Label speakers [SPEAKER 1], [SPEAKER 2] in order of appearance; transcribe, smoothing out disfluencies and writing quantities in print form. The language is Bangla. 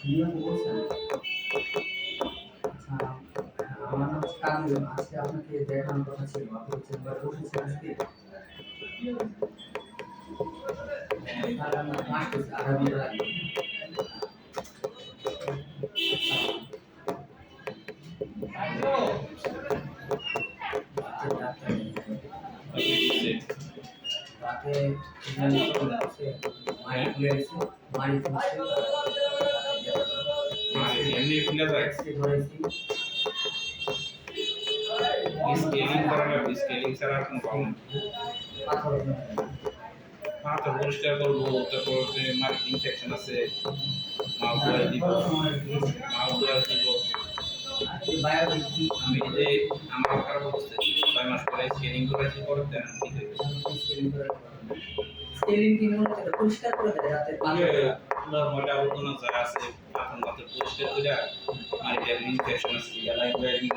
[SPEAKER 1] নিয়ম বলছেন? আচ্ছা, আমার নাম হচ্ছে কাজী। আজকে আপনাকে দেখানোর কথা ছিল। আপনি কি চেম্বারে বসেছেন আজকে? তাহলে আমি আসতেছি, আধা ঘন্টা লাগবে। বাচ্চার ডাক্তার নেই। রাতে মারি খুলে গেছে, মারি খুলছে,
[SPEAKER 2] এমনি খুলে যায়
[SPEAKER 1] এক্সরে করেছি।
[SPEAKER 2] স্কেলিং করা লাগবে, স্কেলিং ছাড়া কোনো পাবো না।
[SPEAKER 1] পাথর
[SPEAKER 2] পাথর পরিষ্কার করবো, তারপর যে মার্ক ইনফেকশন আছে মাউথ ওয়াশ দিব, মাউথ ওয়াশ দিব।
[SPEAKER 1] বায়োটিক
[SPEAKER 2] আমি যে আমার খারাপ অবস্থা ছিল 6 মাস পরে স্কেলিং করেছি, পরে তেমন ঠিক হয়ে গেছে।
[SPEAKER 1] স্কেলিং কি মনে হচ্ছে পরিষ্কার করে দেয় যাতে
[SPEAKER 2] নরমাল আবর্জনা যা আছে পাথর মাত্র পরিষ্কার করে আর ইনফেকশন আছে এগুলা দিব।